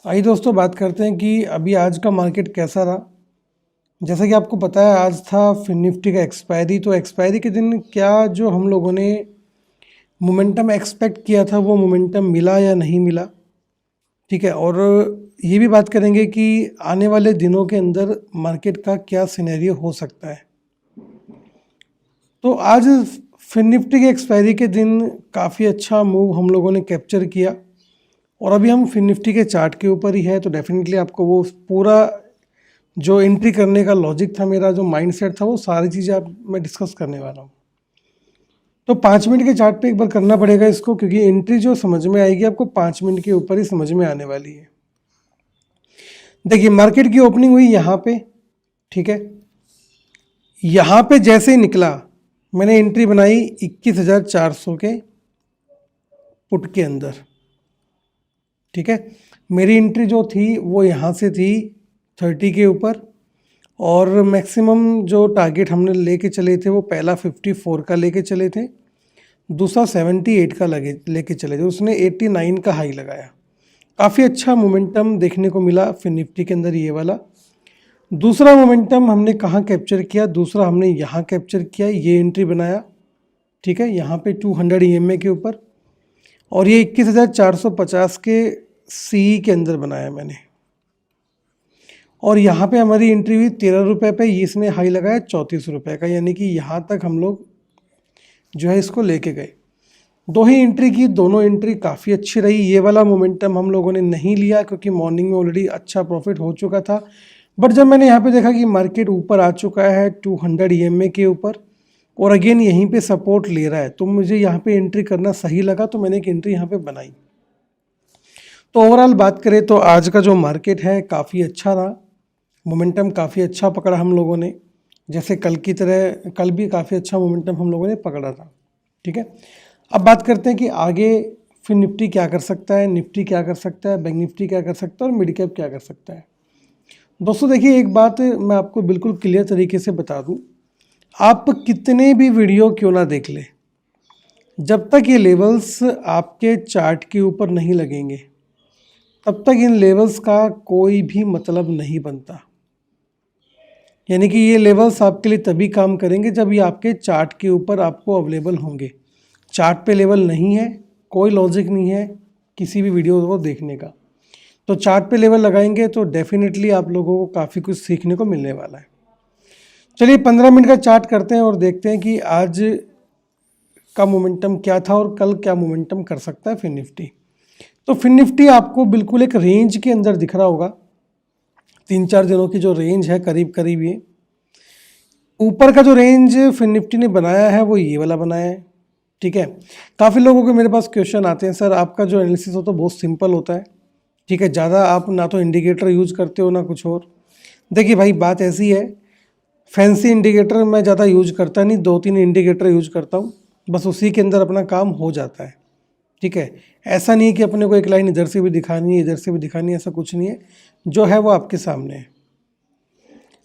आइए दोस्तों बात करते हैं कि अभी आज का मार्केट कैसा रहा। जैसा कि आपको पता है आज था फिन निफ्टी का एक्सपायरी। तो एक्सपायरी के दिन क्या जो हम लोगों ने मोमेंटम एक्सपेक्ट किया था वो मोमेंटम मिला या नहीं मिला, ठीक है। और ये भी बात करेंगे कि आने वाले दिनों के अंदर मार्केट का क्या सिनेरियो हो सकता है। तो आज फिन निफ्टी के एक्सपायरी के दिन काफ़ी अच्छा मूव हम लोगों ने कैप्चर किया और अभी हम फिन निफ्टी के चार्ट के ऊपर ही है। तो डेफिनेटली आपको वो पूरा जो एंट्री करने का लॉजिक था, मेरा जो माइंडसेट था, वो सारी चीज़ें आप मैं डिस्कस करने वाला हूँ। तो 5 मिनट के चार्ट पे एक बार करना पड़ेगा इसको, क्योंकि एंट्री जो समझ में आएगी आपको 5 मिनट के ऊपर ही समझ में आने वाली है। देखिए मार्केट की ओपनिंग हुई यहाँ पे, ठीक है। यहाँ पे जैसे ही निकला मैंने एंट्री बनाई 21,400 के पुट के अंदर, ठीक है। मेरी एंट्री जो थी वो यहाँ से थी 30 के ऊपर और मैक्सिमम जो टारगेट हमने लेके चले थे वो पहला 54 का लेके चले थे, दूसरा 78 का लेके चले थे, उसने 89 का हाई लगाया। काफ़ी अच्छा मोमेंटम देखने को मिला फिर निफ्टी के अंदर ये वाला। दूसरा मोमेंटम हमने कहाँ कैप्चर किया, दूसरा हमने यहाँ कैप्चर किया, ये एंट्री बनाया, ठीक है, यहाँ पे 200 EMA के ऊपर और ये 21,450 के CE के अंदर बनाया मैंने। और यहाँ पे हमारी एंट्री हुई 13 रुपये पे, इसने हाई लगाया 34 रुपये का, यानी कि यहाँ तक हम लोग जो है इसको लेके गए। दो ही एंट्री की, दोनों एंट्री काफ़ी अच्छी रही। ये वाला मोमेंटम हम लोगों ने नहीं लिया क्योंकि मॉर्निंग में ऑलरेडी अच्छा प्रॉफिट हो चुका था। बट जब मैंने यहाँ पे देखा कि मार्केट ऊपर आ चुका है 200 EMA के ऊपर और अगेन यहीं पे सपोर्ट ले रहा है, तो मुझे यहाँ पे एंट्री करना सही लगा, तो मैंने एक एंट्री यहाँ पे बनाई। तो ओवरऑल बात करें तो आज का जो मार्केट है काफ़ी अच्छा रहा, मोमेंटम काफ़ी अच्छा पकड़ा हम लोगों ने, जैसे कल की तरह कल भी काफ़ी अच्छा मोमेंटम हम लोगों ने पकड़ा था, ठीक है। अब बात करते हैं कि आगे फिर निफ्टी क्या कर सकता है, निफ्टी क्या कर सकता है, बैंक निफ्टी क्या कर सकता है और मिड कैप क्या कर सकता है। दोस्तों देखिए, एक बात मैं आपको बिल्कुल क्लियर तरीके से बता दूं, आप कितने भी वीडियो क्यों ना देख ले, जब तक ये लेवल्स आपके चार्ट के ऊपर नहीं लगेंगे तब तक इन लेवल्स का कोई भी मतलब नहीं बनता। यानी कि ये लेवल्स आपके लिए तभी काम करेंगे जब ये आपके चार्ट के ऊपर आपको अवेलेबल होंगे। चार्ट पे लेवल नहीं है, कोई लॉजिक नहीं है किसी भी वीडियो को देखने का। तो चार्ट पे लेवल लगाएंगे तो डेफिनेटली आप लोगों को काफ़ी कुछ सीखने को मिलने वाला है। चलिए 15 मिनट का चार्ट करते हैं और देखते हैं कि आज का मोमेंटम क्या था और कल क्या मोमेंटम कर सकता है फिन निफ्टी। तो फिन निफ्टी आपको बिल्कुल एक रेंज के अंदर दिख रहा होगा, 3-4 दिनों की जो रेंज है करीब करीब ये ऊपर का जो रेंज फिन निफ्टी ने बनाया है वो ये वाला बनाया है, ठीक है। काफ़ी लोगों के मेरे पास क्वेश्चन आते हैं, सर आपका जो एनालिसिस होता है बहुत सिंपल होता है, ठीक है, ज़्यादा आप ना तो इंडिकेटर यूज करते हो ना कुछ और। देखिए भाई बात ऐसी है, फैंसी इंडिकेटर मैं ज़्यादा यूज करता नहीं, 2-3 इंडिकेटर यूज करता हूँ, बस उसी के अंदर अपना काम हो जाता है, ठीक है। ऐसा नहीं कि अपने को एक लाइन इधर से भी दिखानी है इधर से भी दिखानी है, ऐसा कुछ नहीं है, जो है वो आपके सामने है।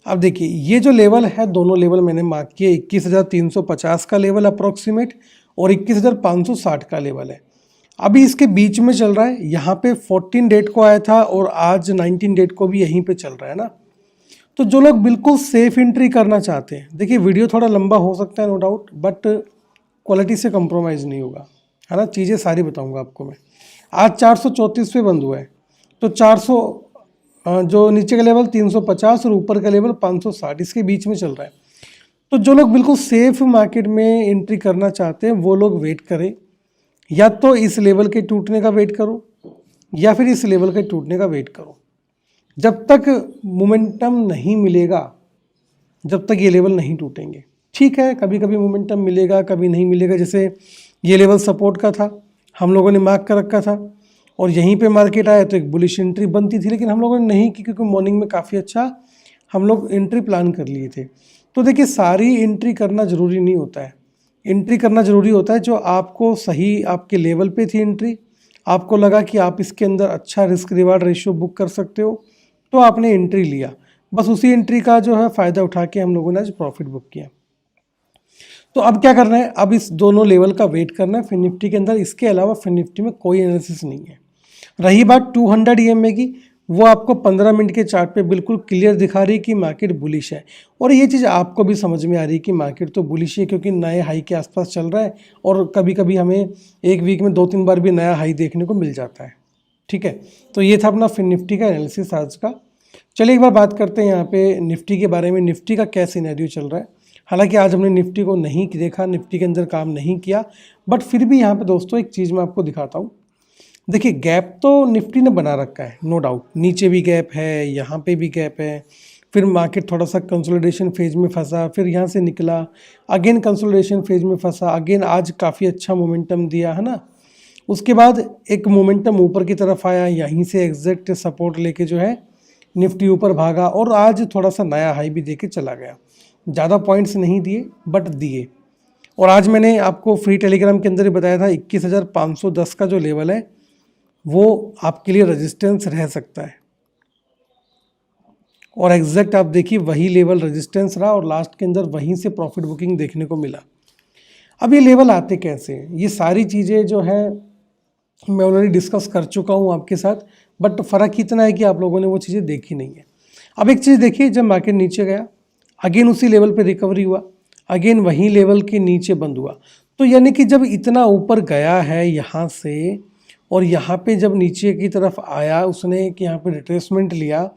अब देखिए ये जो लेवल है, दोनों लेवल मैंने मार्क किए, 21,350 का लेवल अप्रोक्सीमेट और 21,560 का लेवल है। अभी इसके बीच में चल रहा है, यहाँ पे 14 डेट को आया था और आज 19 डेट को भी यहीं पे चल रहा है ना। तो जो लोग बिल्कुल सेफ एंट्री करना चाहते हैं, देखिए वीडियो थोड़ा लंबा हो सकता है नो डाउट, बट क्वालिटी से कॉम्प्रोमाइज़ नहीं होगा, है ना, चीज़ें सारी बताऊँगा आपको मैं। आज 434 पे बंद हुआ है, तो 400 जो नीचे का लेवल 350 और ऊपर का लेवल 560, इसके बीच में चल रहा है। तो जो लोग बिल्कुल सेफ मार्केट में एंट्री करना चाहते हैं वो लोग वेट करें, या तो इस लेवल के टूटने का वेट करो या फिर इस लेवल के टूटने का वेट करो। जब तक मोमेंटम नहीं मिलेगा, जब तक ये लेवल नहीं टूटेंगे, ठीक है, कभी कभी मोमेंटम मिलेगा कभी नहीं मिलेगा। जैसे ये लेवल सपोर्ट का था, हम लोगों ने मार्क कर रखा था और यहीं पे मार्केट आया तो एक बुलिश एंट्री बनती थी, लेकिन हम लोगों ने नहीं की क्योंकि मॉर्निंग में काफ़ी अच्छा हम लोग एंट्री प्लान कर लिए थे। तो देखिए सारी एंट्री करना ज़रूरी नहीं होता है, एंट्री करना ज़रूरी होता है जो आपको सही आपके लेवल पे थी एंट्री, आपको लगा कि आप इसके अंदर अच्छा रिस्क रिवार्ड रेशियो बुक कर सकते हो तो आपने एंट्री लिया, बस उसी एंट्री का जो है फ़ायदा उठा के हम लोगों ने आज प्रॉफिट बुक किया। तो अब क्या करना है, अब इस दोनों लेवल का वेट करना है फिन निफ्टी के अंदर, इसके अलावा फिन निफ्टी में कोई एनालिसिस नहीं है। रही बात 200 EMA की, वो आपको 15 मिनट के चार्ट पे बिल्कुल क्लियर दिखा रही है कि मार्केट बुलिश है। और ये चीज़ आपको भी समझ में आ रही है कि मार्केट तो बुलिश है, क्योंकि नए हाई के आसपास चल रहा है और कभी कभी हमें एक वीक में 2-3 बार भी नया हाई देखने को मिल जाता है। ठीक है, तो ये था अपना फिन निफ्टी का एनालिसिस आज का। चलिए एक बार बात करते हैं यहाँ पे निफ्टी के बारे में, निफ्टी का क्या सिनेरियो चल रहा है। हालांकि आज हमने निफ्टी को नहीं देखा, निफ्टी के अंदर काम नहीं किया, बट फिर भी यहाँ पे दोस्तों एक चीज़ मैं आपको दिखाता हूँ। देखिए गैप तो निफ्टी ने बना रखा है, नो डाउट, नीचे भी गैप है, यहाँ पे भी गैप है, फिर मार्केट थोड़ा सा कंसोलिडेशन फेज में फंसा, फिर यहाँ से निकला, अगेन कंसोलिडेशन फेज में फंसा, अगेन आज काफ़ी अच्छा मोमेंटम दिया है ना। उसके बाद एक मोमेंटम ऊपर की तरफ आया, यहीं से एग्जैक्ट सपोर्ट लेके जो है निफ्टी ऊपर भागा और आज थोड़ा सा नया हाई भी देके चला गया। ज़्यादा पॉइंट्स नहीं दिए बट दिए। और आज मैंने आपको फ्री टेलीग्राम के अंदर ही बताया था 21,510 का जो लेवल है वो आपके लिए रेजिस्टेंस रह सकता है, और एग्जैक्ट आप देखिए वही लेवल रेजिस्टेंस रहा और लास्ट के अंदर वहीं से प्रॉफिट बुकिंग देखने को मिला। अब ये लेवल आते कैसे हैं, ये सारी चीज़ें जो है मैं ऑलरेडी डिस्कस कर चुका हूँ आपके साथ, बट फ़र्क इतना है कि आप लोगों ने वो चीज़ें देखी नहीं है। अब एक चीज़ देखिए, जब मार्केट नीचे गया अगेन उसी लेवल पे रिकवरी हुआ, अगेन वही लेवल के नीचे बंद हुआ, तो यानी कि जब इतना ऊपर गया है यहाँ से और यहाँ पे जब नीचे की तरफ आया उसने कि यहाँ पे रिट्रेसमेंट लिया,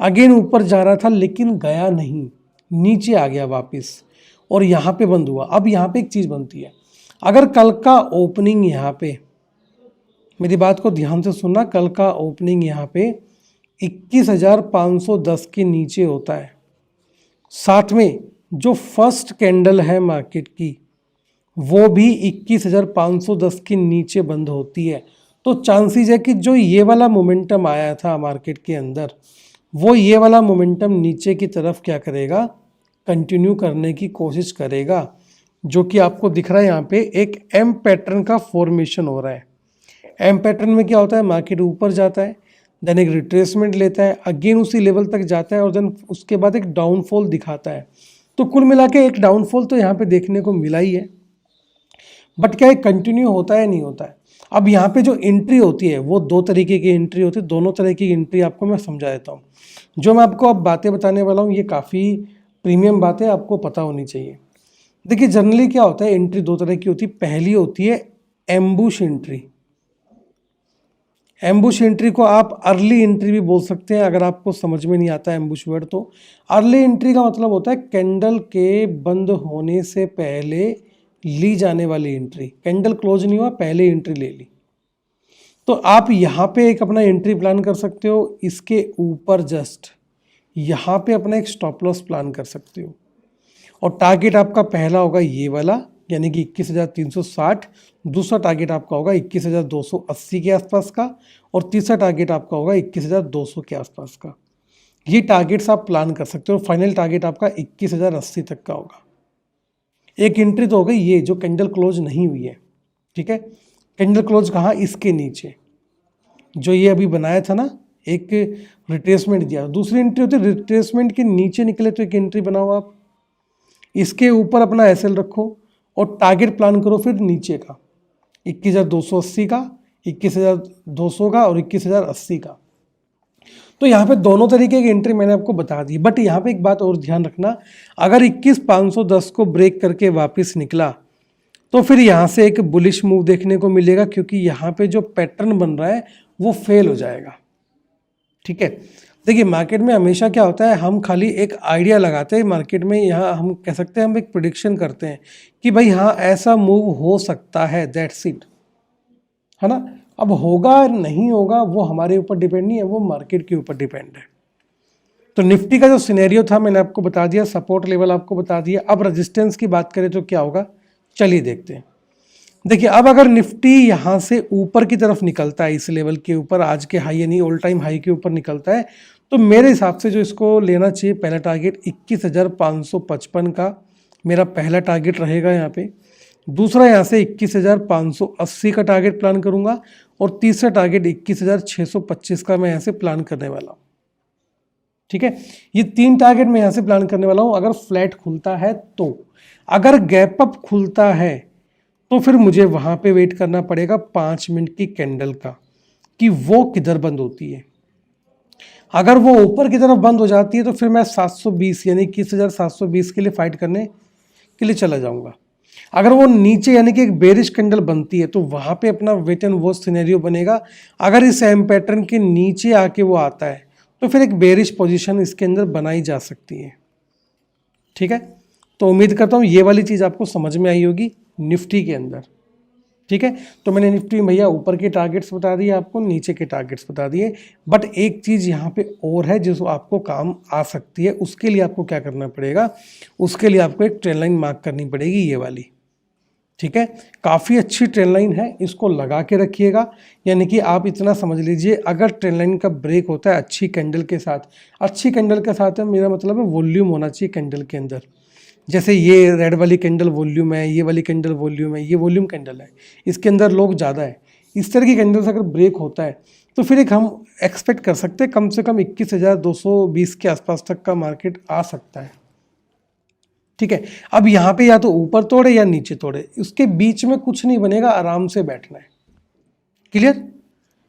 अगेन ऊपर जा रहा था लेकिन गया नहीं, नीचे आ गया वापस और यहाँ पे बंद हुआ। अब यहाँ पे एक चीज़ बनती है, अगर कल का ओपनिंग यहाँ पे, मेरी बात को ध्यान से सुनना, कल का ओपनिंग यहाँ पे 21,510 के नीचे होता है, साथ में जो फर्स्ट कैंडल है मार्केट की वो भी 21,510 के नीचे बंद होती है, तो चांसेस है कि जो ये वाला मोमेंटम आया था मार्केट के अंदर वो ये वाला मोमेंटम नीचे की तरफ क्या करेगा, कंटिन्यू करने की कोशिश करेगा, जो कि आपको दिख रहा है यहाँ पे एक एम पैटर्न का फॉर्मेशन हो रहा है। एम पैटर्न में क्या होता है, मार्केट ऊपर जाता है, देन एक रिट्रेसमेंट लेता है, अगेन उसी लेवल तक जाता है और देन उसके बाद एक डाउनफॉल दिखाता है। तो कुल मिला के एक डाउनफॉल तो यहाँ पे देखने को मिला ही है, बट क्या ये कंटिन्यू होता है नहीं होता है। अब यहाँ पे जो एंट्री होती है वो दो तरीके की एंट्री होती है, दोनों तरह की एंट्री आपको मैं समझा देता हूँ। जो मैं आपको अब बातें बताने वाला हूँ ये काफ़ी प्रीमियम बातें आपको पता होनी चाहिए। देखिए जनरली क्या होता है, एंट्री दो तरह की होती है। पहली होती है एम्बुश एंट्री। एम्बुश एंट्री को आप अर्ली एंट्री भी बोल सकते हैं, अगर आपको समझ में नहीं आता एम्बुश वर्ड तो। अर्ली एंट्री का मतलब होता है कैंडल के बंद होने से पहले ली जाने वाली एंट्री, कैंडल क्लोज नहीं हुआ पहले एंट्री ले ली। तो आप यहाँ पे एक अपना एंट्री प्लान कर सकते हो, इसके ऊपर जस्ट यहाँ पे अपना एक स्टॉप लॉस प्लान कर सकते हो, और टारगेट आपका पहला होगा ये वाला यानी कि 21,360, दूसरा टारगेट आपका होगा 21,280 के आसपास का, और तीसरा टारगेट आपका होगा 21,200 के आसपास का। ये टारगेट्स आप प्लान कर सकते हो। फाइनल टारगेट आपका 21,080 तक का होगा। एक एंट्री तो हो गई ये जो कैंडल क्लोज नहीं हुई है, ठीक है। कैंडल क्लोज कहाँ, इसके नीचे जो ये अभी बनाया था ना, एक रिट्रेसमेंट दिया। दूसरी एंट्री होती है रिट्रेसमेंट के नीचे निकले तो एक एंट्री बनाओ आप, इसके ऊपर अपना एसएल रखो और टारगेट प्लान करो फिर नीचे का 21,280 का, 21,200 का और 21,080 का। तो यहाँ पे दोनों तरीके की एंट्री मैंने आपको बता दी, बट यहाँ पे एक बात और ध्यान रखना, अगर 21,510 को ब्रेक करके वापस निकला तो फिर यहाँ से एक बुलिश मूव देखने को मिलेगा, क्योंकि यहाँ पे जो पैटर्न बन रहा है वो फेल हो जाएगा, ठीक है। देखिए मार्केट में हमेशा क्या होता है, हम खाली एक आइडिया लगाते हैं मार्केट में, यहाँ हम कह सकते हैं हम एक प्रेडिक्शन करते हैं कि भाई हाँ ऐसा मूव हो सकता है, दैट्स इट, है ना। अब होगा नहीं होगा वो हमारे ऊपर डिपेंड नहीं है, वो मार्केट के ऊपर डिपेंड है। तो निफ्टी का जो सिनेरियो था मैंने आपको बता दिया, सपोर्ट लेवल आपको बता दिया। अब रेजिस्टेंस की बात करें तो क्या होगा, चलिए देखते हैं। देखिए अब अगर निफ्टी यहाँ से ऊपर की तरफ निकलता है, इस लेवल के ऊपर, आज के हाई यानी ऑल टाइम हाई के ऊपर निकलता है, तो मेरे हिसाब से जो इसको लेना चाहिए, पहला टारगेट 21,555 का मेरा पहला टारगेट रहेगा यहाँ पे। दूसरा यहाँ से 21,580 का टारगेट प्लान करूँगा, और तीसरा टारगेट 21,625 का मैं यहाँ से प्लान करने वाला हूँ, ठीक है। ये तीन टारगेट मैं यहाँ से प्लान करने वाला हूँ अगर फ्लैट खुलता है तो। अगर गैप अप खुलता है तो फिर मुझे वहाँ पे वेट करना पड़ेगा 5 मिनट की कैंडल का, कि वो किधर बंद होती है। अगर वो ऊपर की तरफ बंद हो जाती है तो फिर मैं 720 यानी 21,720 के लिए फाइट करने के लिए चला जाऊंगा। अगर वो नीचे यानी कि एक बेरिश कैंडल बनती है तो वहां पे अपना वेट एंड वॉच सिनेरियो बनेगा। अगर इस एम पैटर्न के नीचे आके वो आता है तो फिर एक बेरिश पोजीशन इसके अंदर बनाई जा सकती है। ठीक है, तो उम्मीद करता हूँ ये वाली चीज़ आपको समझ में आई होगी निफ्टी के अंदर। ठीक है, तो मैंने निफ्टी में भैया ऊपर के टारगेट्स बता दिए, आपको नीचे के टारगेट्स बता दिए। बट एक चीज़ यहाँ पे और है जो आपको काम आ सकती है। उसके लिए आपको क्या करना पड़ेगा, उसके लिए आपको एक ट्रेंड लाइन मार्क करनी पड़ेगी, ये वाली। ठीक है, काफ़ी अच्छी ट्रेंड लाइन है, इसको लगा के रखिएगा। यानी कि आप इतना समझ लीजिए, अगर ट्रेंड लाइन का ब्रेक होता है अच्छी कैंडल के साथ, अच्छी कैंडल के साथ है मेरा मतलब है वॉल्यूम होना चाहिए कैंडल के अंदर। जैसे ये रेड वाली कैंडल वॉल्यूम है, ये वाली कैंडल वॉल्यूम है, ये वॉल्यूम कैंडल है, इसके अंदर लोग ज़्यादा है। इस तरह की कैंडल से अगर ब्रेक होता है तो फिर एक हम एक्सपेक्ट कर सकते हैं कम से कम 21,220 के आसपास तक का मार्केट आ सकता है। ठीक है, अब यहाँ पे या तो ऊपर तोड़े या नीचे तोड़े, उसके बीच में कुछ नहीं बनेगा, आराम से बैठना है। क्लियर?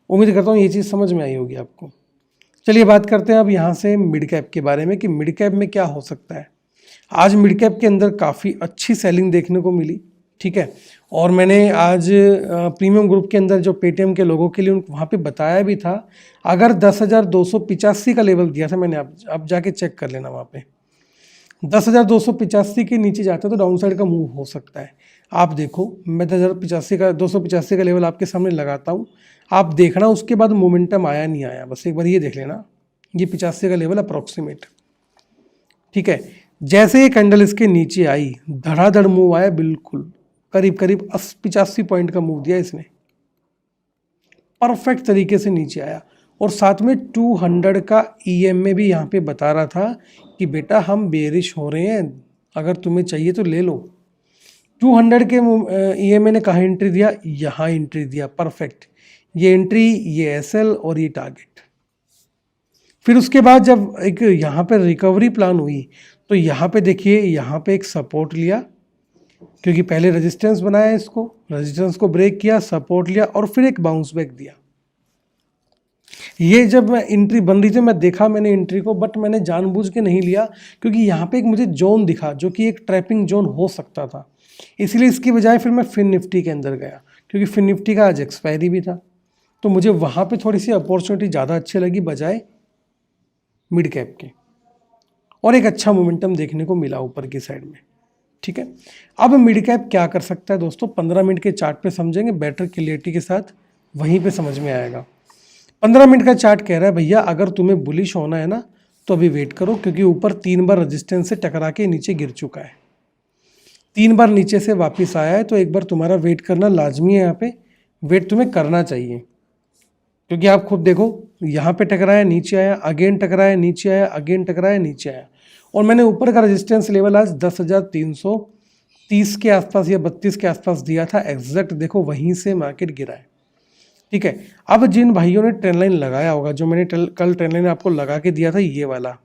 उम्मीद करता हूँ ये चीज़ समझ में आई होगी आपको। चलिए बात करते हैं अब यहाँ से मिड कैप के बारे में कि मिड कैप में क्या हो सकता है। आज मिड कैप के अंदर काफ़ी अच्छी सेलिंग देखने को मिली। ठीक है, और मैंने आज प्रीमियम ग्रुप के अंदर जो पेटीएम के लोगों के लिए वहाँ पे बताया भी था, अगर 10,285 का लेवल दिया था मैंने, आप जाके चेक कर लेना, वहाँ पे 10,285 के नीचे जाता है तो डाउन साइड का मूव हो सकता है। आप देखो, मैं 285 का लेवल आपके सामने लगाता हूँ, आप देखना उसके बाद मोमेंटम आया नहीं आया, बस एक बार ये देख लेना। ये 85 का लेवल अप्रॉक्सीमेट। ठीक है, जैसे ये कैंडल इसके नीचे आई, धड़ाधड़ मूव आया, बिल्कुल करीब करीब 85 पॉइंट का मूव दिया इसने, परफेक्ट तरीके से नीचे आया। और साथ में 200 का EMA भी यहाँ पे बता रहा था कि बेटा हम बेरिश हो रहे हैं, अगर तुम्हें चाहिए तो ले लो। 200 के EMA ने कहाँ एंट्री दिया, यहाँ एंट्री दिया, परफेक्ट। ये एंट्री, ये SL और ये टारगेट। फिर उसके बाद जब एक यहाँ पे रिकवरी प्लान हुई तो यहाँ पे देखिए, यहाँ पे एक सपोर्ट लिया, क्योंकि पहले रेजिस्टेंस बनाया, इसको रेजिस्टेंस को ब्रेक किया, सपोर्ट लिया और फिर एक बाउंस बैक दिया। ये जब मैं एंट्री बन रही थी मैं देखा मैंने एंट्री को, बट मैंने जानबूझ के नहीं लिया क्योंकि यहाँ पे एक मुझे जोन दिखा जो कि एक ट्रैपिंग जोन हो सकता था, इसलिए इसकी बजाय फिर मैं फिन निफ्टी के अंदर गया, क्योंकि फिन निफ्टी का आज एक्सपायरी भी था, तो मुझे वहाँ पे थोड़ी सी अपॉर्चुनिटी ज़्यादा अच्छी लगी बजाय मिड कैप के, और एक अच्छा मोमेंटम देखने को मिला ऊपर की साइड में। ठीक है, अब मिड कैप क्या कर सकता है दोस्तों, 15 मिनट के चार्ट पे समझेंगे बेटर क्लियरिटी के साथ, वहीं पे समझ में आएगा। 15 मिनट का चार्ट कह रहा है भैया अगर तुम्हें बुलिश होना है ना तो अभी वेट करो, क्योंकि ऊपर 3 बार रेजिस्टेंस से टकरा के नीचे गिर चुका है, 3 बार नीचे से वापस आया है, तो एक बार तुम्हारा वेट करना लाजमी है। यहाँ पे वेट तुम्हें करना चाहिए, क्योंकि आप खुद देखो, यहाँ पे टकराया, नीचे आया, अगेन टकराया, नीचे आया, अगेन टकराया, नीचे आया। और मैंने ऊपर का रेजिस्टेंस लेवल आज 10,330 के आसपास या 32 के आसपास दिया था, एग्जैक्ट देखो वहीं से मार्केट गिरा है। ठीक है, अब जिन भाइयों ने ट्रेंड लाइन लगाया होगा, जो मैंने कल ट्रेंड लाइन आपको लगा के दिया था ये वाला,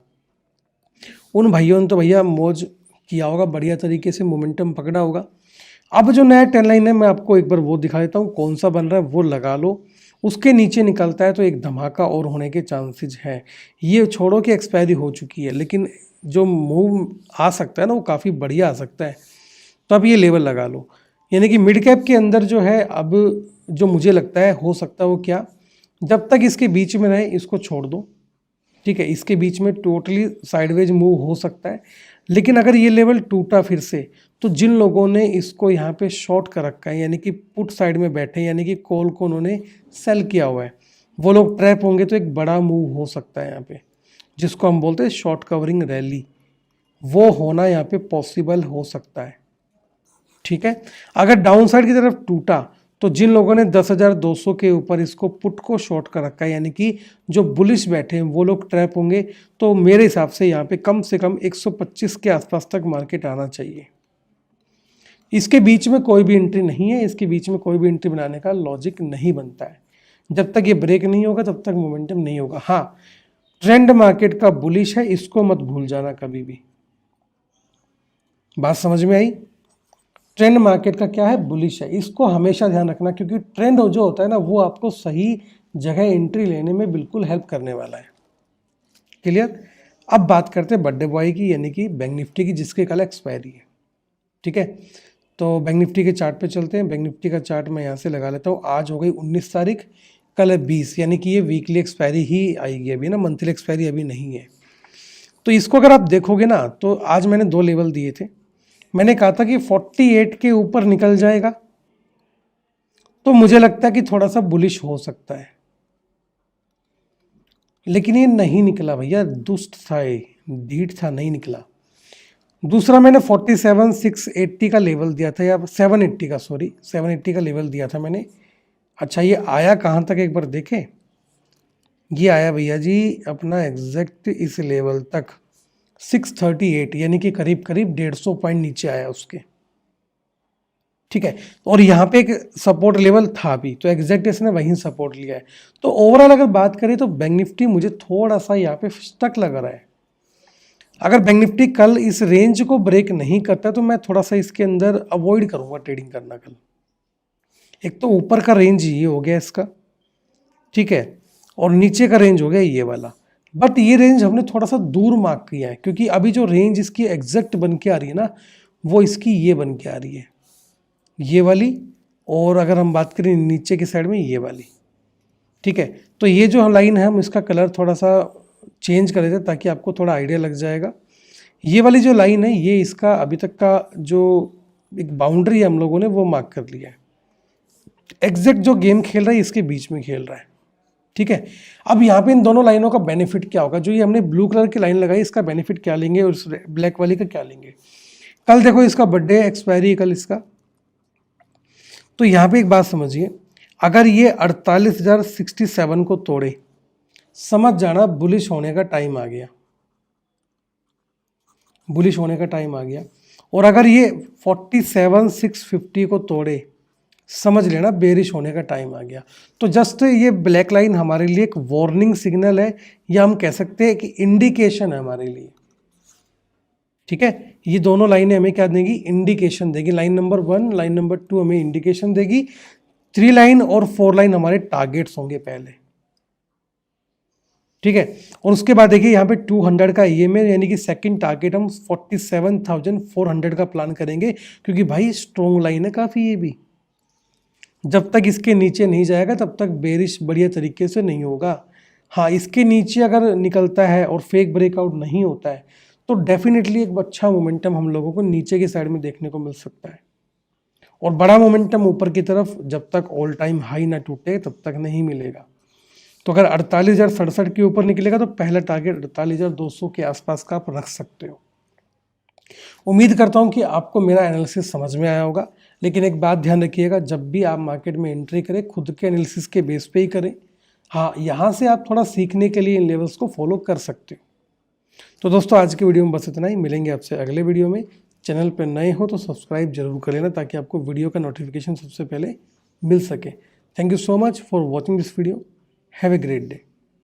उन भाइयों ने तो भैया मौज किया होगा, बढ़िया तरीके से मोमेंटम पकड़ा होगा। अब जो नया ट्रेंड लाइन है मैं आपको एक बार वो दिखा देता हूँ, कौन सा बन रहा है वो लगा लो, उसके नीचे निकलता है तो एक धमाका और होने के चांसेस हैं। ये छोड़ो कि एक्सपायरी हो चुकी है, लेकिन जो मूव आ सकता है ना वो काफ़ी बढ़िया आ सकता है, तो अब ये लेवल लगा लो। यानी कि मिड कैप के अंदर जो है, अब जो मुझे लगता है हो सकता है वो क्या, जब तक इसके बीच में रहे इसको छोड़ दो। ठीक है, इसके बीच में टोटली साइडवेज मूव हो सकता है, लेकिन अगर ये लेवल टूटा फिर से तो जिन लोगों ने इसको यहाँ पे शॉर्ट कर रखा है, यानी कि पुट साइड में बैठे, यानी कि कॉल को उन्होंने सेल किया हुआ है, वो लोग ट्रैप होंगे, तो एक बड़ा मूव हो सकता है यहाँ पे, जिसको हम बोलते हैं शॉर्ट कवरिंग रैली, वो होना यहाँ पे पॉसिबल हो सकता है। ठीक है, अगर डाउन साइड की तरफ टूटा तो जिन लोगों ने 10,200 के ऊपर इसको पुट को शॉर्ट कर रखा है, यानी कि जो बुलिश बैठे हैं वो लोग ट्रैप होंगे, तो मेरे हिसाब से यहाँ पे कम से कम 125 के आसपास तक मार्केट आना चाहिए। इसके बीच में कोई भी एंट्री नहीं है, इसके बीच में कोई भी एंट्री बनाने का लॉजिक नहीं बनता है। जब तक ये ब्रेक नहीं होगा तब तक मोमेंटम नहीं होगा। हाँ, ट्रेंड मार्केट का बुलिश है, इसको मत भूल जाना कभी भी। बात समझ में आई? ट्रेंड मार्केट का क्या है, बुलिश है, इसको हमेशा ध्यान रखना, क्योंकि ट्रेंड जो होता है ना वो आपको सही जगह एंट्री लेने में बिल्कुल हेल्प करने वाला है। क्लियर। अब बात करते हैं बर्थडे बॉय की, यानी कि बैंक निफ्टी की, जिसके कल एक्सपायरी है। ठीक है, तो बैंक निफ्टी के चार्ट पे चलते हैं। बैंक निफ्टी का चार्ट मैं यहाँ से लगा लेता हूँ। आज हो गई 19 तारीख, कल है 20, यानी कि ये वीकली एक्सपायरी ही आएगी अभी ना, मंथली एक्सपायरी अभी नहीं है। तो इसको अगर आप देखोगे ना, तो आज मैंने 2 लेवल दिए थे। मैंने कहा था कि 48 के ऊपर निकल जाएगा तो मुझे लगता है कि थोड़ा सा बुलिश हो सकता है, लेकिन ये नहीं निकला भैया, दुष्ट था ये, ढीठ था, नहीं निकला। दूसरा मैंने 47,680 का लेवल दिया था, या 780 का, सॉरी 780 का लेवल दिया था मैंने। अच्छा, ये आया कहाँ तक एक बार देखें। ये आया भैया जी अपना एग्जैक्ट इस लेवल तक 638, यानी कि करीब करीब 150 पॉइंट नीचे आया उसके। ठीक है, और यहाँ पे एक सपोर्ट लेवल था भी, तो एग्जैक्ट इसने वहीं सपोर्ट लिया है। तो ओवरऑल अगर बात करें तो बैंक निफ्टी मुझे थोड़ा सा यहाँ पे स्टक लग रहा है। अगर बैंक निफ्टी कल इस रेंज को ब्रेक नहीं करता तो मैं थोड़ा सा इसके अंदर अवॉइड करूंगा ट्रेडिंग करना कल। एक तो ऊपर का रेंज ये हो गया इसका, ठीक है, और नीचे का रेंज हो गया ये वाला। बट ये रेंज हमने थोड़ा सा दूर मार्क किया है, क्योंकि अभी जो रेंज इसकी एग्जैक्ट बन के आ रही है ना, वो इसकी ये बन के आ रही है, ये वाली, और अगर हम बात करें नीचे की साइड में ये वाली। ठीक है, तो ये जो लाइन है हम इसका कलर थोड़ा सा चेंज कर देते हैं ताकि आपको थोड़ा आइडिया लग जाएगा। ये वाली जो लाइन है ये इसका अभी तक का जो एक बाउंड्री है हम लोगों ने वो मार्क कर लिया है। एग्जैक्ट जो गेम खेल रहा है इसके बीच में खेल रहा है। ठीक है, अब यहाँ पे इन दोनों लाइनों का बेनिफिट क्या होगा, जो ये हमने ब्लू कलर की लाइन लगाई इसका बेनिफिट क्या लेंगे और ब्लैक वाली का क्या लेंगे। कल देखो इसका बर्थडे एक्सपायरी कल इसका, तो यहाँ पे एक बात समझिए, अगर ये 48,067 को तोड़े, समझ जाना बुलिश होने का टाइम आ गया, बुलिश होने का टाइम आ गया। और अगर ये 47,650 को तोड़े, समझ लेना बेरिश होने का टाइम आ गया। तो जस्ट ये ब्लैक लाइन हमारे लिए एक वार्निंग सिग्नल है, या हम कह सकते हैं कि इंडिकेशन है हमारे लिए। ठीक है, ये दोनों लाइनें हमें क्या देंगी, इंडिकेशन देगी। लाइन नंबर 1, लाइन नंबर 2 हमें इंडिकेशन देगी, 3 लाइन और 4 लाइन हमारे टारगेट्स होंगे पहले। ठीक है, और उसके बाद देखिए यहाँ पे 200 का EMA, यानी कि सेकंड टारगेट हम 47,400 का प्लान करेंगे, क्योंकि भाई स्ट्रॉन्ग लाइन है काफ़ी ये भी। जब तक इसके नीचे नहीं जाएगा तब तक बेरिश बढ़िया तरीके से नहीं होगा। हाँ, इसके नीचे अगर निकलता है और फेक ब्रेकआउट नहीं होता है तो डेफिनेटली एक अच्छा मोमेंटम हम लोगों को नीचे की साइड में देखने को मिल सकता है, और बड़ा मोमेंटम ऊपर की तरफ जब तक ऑल टाइम हाई ना टूटे तब तक नहीं मिलेगा। तो अगर 48,067 के ऊपर निकलेगा तो पहला टारगेट 48,200 के आसपास का आप रख सकते हो। उम्मीद करता हूं कि आपको मेरा एनालिसिस समझ में आया होगा, लेकिन एक बात ध्यान रखिएगा, जब भी आप मार्केट में एंट्री करें खुद के एनालिसिस के बेस पे ही करें। हाँ, यहाँ से आप थोड़ा सीखने के लिए इन लेवल्स को फॉलो कर सकते हो। तो दोस्तों आज की वीडियो में बस इतना ही, मिलेंगे आपसे अगले वीडियो में। चैनल पर नए हो तो सब्सक्राइब जरूर कर लेना ताकि आपको वीडियो का नोटिफिकेशन सबसे पहले मिल सके। Thank you so much for watching this video. Have a great day.